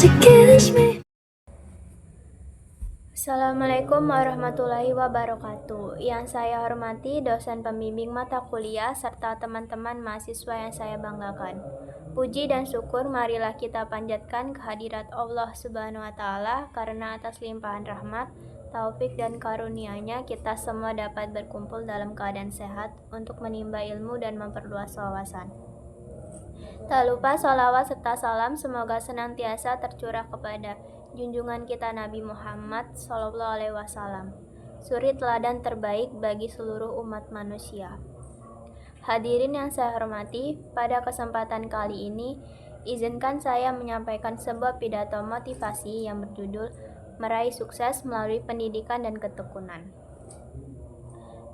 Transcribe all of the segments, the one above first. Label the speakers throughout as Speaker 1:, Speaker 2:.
Speaker 1: to kiss me.
Speaker 2: Assalamualaikum warahmatullahi wabarakatuh. Yang saya hormati dosen pembimbing mata kuliah serta teman-teman mahasiswa yang saya banggakan. Puji dan syukur marilah kita panjatkan kehadirat Allah Subhanahu wa taala karena atas limpahan rahmat, taufik dan karunia-Nya kita semua dapat berkumpul dalam keadaan sehat untuk menimba ilmu dan memperluas wawasan. Tak lupa sholawat serta salam semoga senantiasa tercurah kepada junjungan kita Nabi Muhammad SAW, suri teladan terbaik bagi seluruh umat manusia. Hadirin yang saya hormati, pada kesempatan kali ini, izinkan saya menyampaikan sebuah pidato motivasi yang berjudul Meraih Sukses Melalui Pendidikan dan Ketekunan.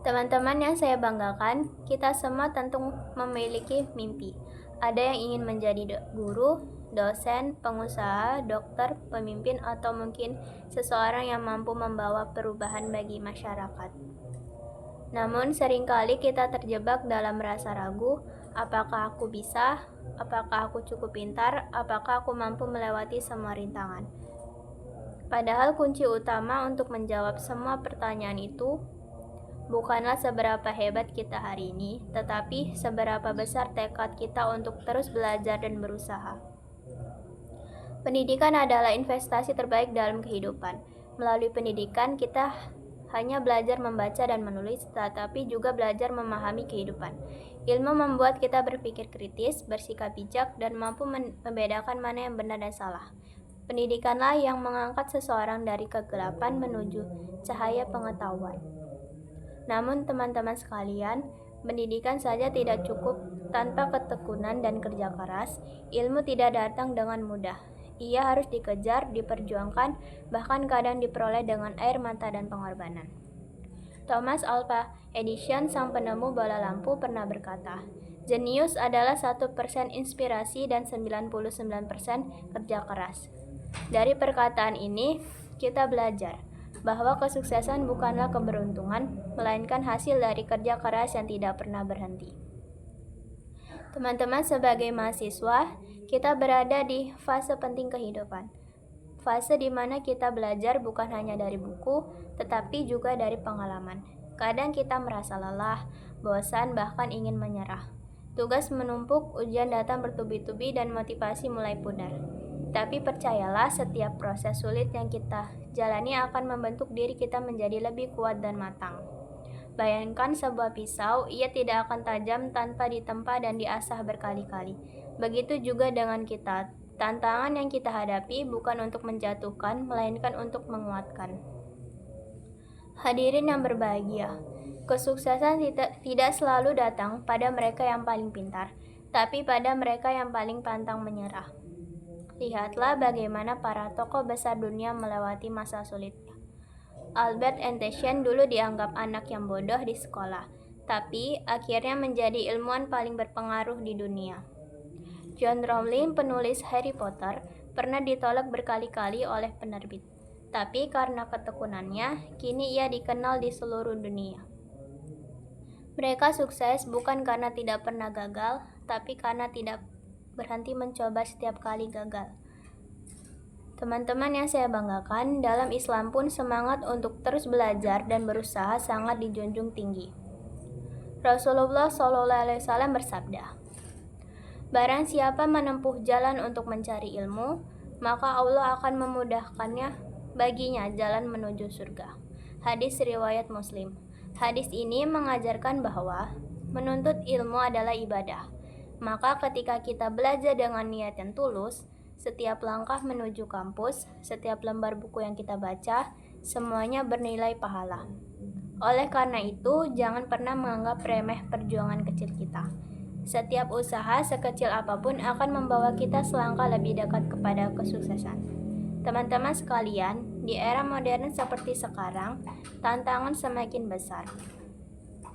Speaker 2: Teman-teman yang saya banggakan, kita semua tentu memiliki mimpi. Ada yang ingin menjadi guru, dosen, pengusaha, dokter, pemimpin, atau mungkin seseorang yang mampu membawa perubahan bagi masyarakat. Namun seringkali kita terjebak dalam rasa ragu, apakah aku bisa, apakah aku cukup pintar, apakah aku mampu melewati semua rintangan. Padahal kunci utama untuk menjawab semua pertanyaan itu bukanlah seberapa hebat kita hari ini, tetapi seberapa besar tekad kita untuk terus belajar dan berusaha. Pendidikan adalah investasi terbaik dalam kehidupan. Melalui pendidikan, kita hanya belajar membaca dan menulis, tetapi juga belajar memahami kehidupan. Ilmu membuat kita berpikir kritis, bersikap bijak, dan mampu membedakan mana yang benar dan salah. Pendidikanlah yang mengangkat seseorang dari kegelapan menuju cahaya pengetahuan. Namun teman-teman sekalian, pendidikan saja tidak cukup. Tanpa ketekunan dan kerja keras, ilmu tidak datang dengan mudah. Ia harus dikejar, diperjuangkan, bahkan kadang diperoleh dengan air mata dan pengorbanan. Thomas Alva Edison, sang penemu bola lampu, pernah berkata, "Jenius adalah 1% inspirasi dan 99% kerja keras." Dari perkataan ini, kita belajar bahwa kesuksesan bukanlah keberuntungan, melainkan hasil dari kerja keras yang tidak pernah berhenti. Teman-teman, sebagai mahasiswa, kita berada di fase penting kehidupan. Fase di mana kita belajar bukan hanya dari buku, tetapi juga dari pengalaman. Kadang kita merasa lelah, bosan, bahkan ingin menyerah. Tugas menumpuk, ujian datang bertubi-tubi, dan motivasi mulai pudar. Tapi percayalah, setiap proses sulit yang kita jalani akan membentuk diri kita menjadi lebih kuat dan matang. Bayangkan sebuah pisau, ia tidak akan tajam tanpa ditempa dan diasah berkali-kali. Begitu juga dengan kita, tantangan yang kita hadapi bukan untuk menjatuhkan, melainkan untuk menguatkan. Hadirin yang berbahagia, kesuksesan tidak selalu datang pada mereka yang paling pintar, tapi pada mereka yang paling pantang menyerah. Lihatlah bagaimana para tokoh besar dunia melewati masa sulitnya. Albert Einstein dulu dianggap anak yang bodoh di sekolah, tapi akhirnya menjadi ilmuwan paling berpengaruh di dunia. John Rowling, penulis Harry Potter, pernah ditolak berkali-kali oleh penerbit, tapi karena ketekunannya, kini ia dikenal di seluruh dunia. Mereka sukses bukan karena tidak pernah gagal, tapi karena tidak berhenti mencoba setiap kali gagal. Teman-teman yang saya banggakan, dalam Islam pun semangat untuk terus belajar dan berusaha sangat dijunjung tinggi. Rasulullah SAW bersabda, "Barang siapa menempuh jalan untuk mencari ilmu, maka Allah akan memudahkannya baginya jalan menuju surga." Hadis riwayat Muslim. Hadis ini mengajarkan bahwa menuntut ilmu adalah ibadah. Maka ketika kita belajar dengan niat yang tulus, setiap langkah menuju kampus, setiap lembar buku yang kita baca, semuanya bernilai pahala. Oleh karena itu, jangan pernah menganggap remeh perjuangan kecil kita. Setiap usaha sekecil apapun akan membawa kita selangkah lebih dekat kepada kesuksesan. Teman-teman sekalian, di era modern seperti sekarang, tantangan semakin besar.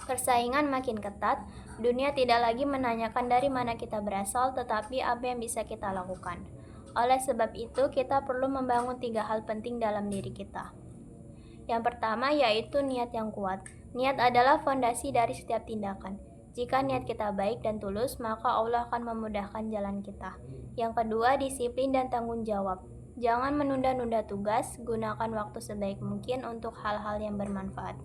Speaker 2: Persaingan makin ketat, dunia tidak lagi menanyakan dari mana kita berasal, tetapi apa yang bisa kita lakukan. Oleh sebab itu, kita perlu membangun 3 hal penting dalam diri kita. Yang pertama yaitu niat yang kuat. Niat adalah fondasi dari setiap tindakan. Jika niat kita baik dan tulus, maka Allah akan memudahkan jalan kita. Yang kedua, disiplin dan tanggung jawab. Jangan menunda-nunda tugas, gunakan waktu sebaik mungkin untuk hal-hal yang bermanfaat.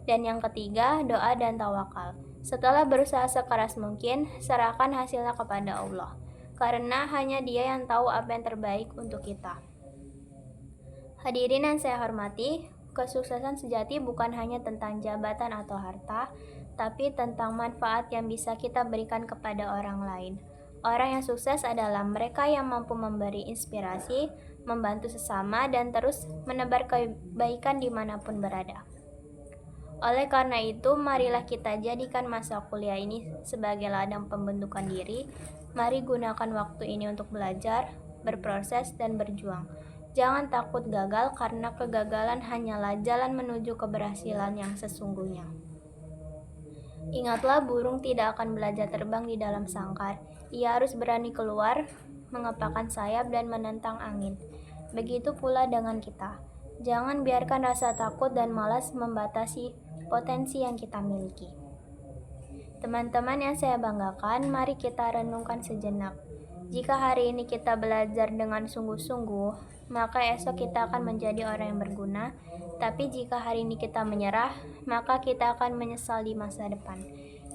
Speaker 2: Dan yang ketiga, doa dan tawakal. Setelah berusaha sekeras mungkin, serahkan hasilnya kepada Allah. Karena hanya Dia yang tahu apa yang terbaik untuk kita. Hadirin yang saya hormati, kesuksesan sejati bukan hanya tentang jabatan atau harta, tapi tentang manfaat yang bisa kita berikan kepada orang lain. Orang yang sukses adalah mereka yang mampu memberi inspirasi, membantu sesama, dan terus menebar kebaikan dimanapun berada. Oleh karena itu, marilah kita jadikan masa kuliah ini sebagai ladang pembentukan diri. Mari gunakan waktu ini untuk belajar, berproses, dan berjuang. Jangan takut gagal karena kegagalan hanyalah jalan menuju keberhasilan yang sesungguhnya. Ingatlah, burung tidak akan belajar terbang di dalam sangkar. Ia harus berani keluar, mengepakkan sayap, dan menentang angin. Begitu pula dengan kita. Jangan biarkan rasa takut dan malas membatasi potensi yang kita miliki. Teman-teman yang saya banggakan, mari kita renungkan sejenak. Jika hari ini kita belajar dengan sungguh-sungguh, maka esok kita akan menjadi orang yang berguna. Tapi jika hari ini kita menyerah, maka kita akan menyesal di masa depan.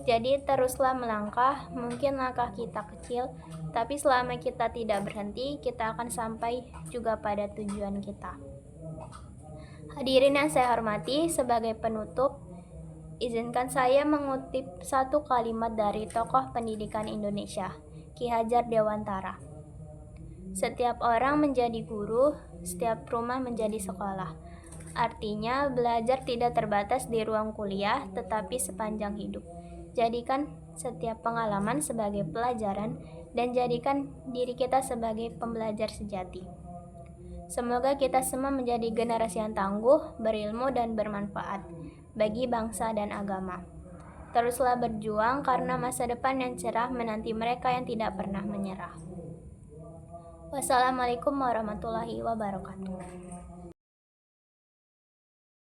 Speaker 2: Jadi teruslah melangkah, mungkin langkah kita kecil, tapi selama kita tidak berhenti, kita akan sampai juga pada tujuan kita. Hadirin yang saya hormati, sebagai penutup, izinkan saya mengutip satu kalimat dari tokoh pendidikan Indonesia, Ki Hajar Dewantara. Setiap orang menjadi guru, setiap rumah menjadi sekolah. Artinya, belajar tidak terbatas di ruang kuliah, tetapi sepanjang hidup. Jadikan setiap pengalaman sebagai pelajaran dan jadikan diri kita sebagai pembelajar sejati. Semoga kita semua menjadi generasi yang tangguh, berilmu, dan bermanfaat bagi bangsa dan agama. Teruslah berjuang karena masa depan yang cerah menanti mereka yang tidak pernah menyerah. Wassalamualaikum warahmatullahi wabarakatuh.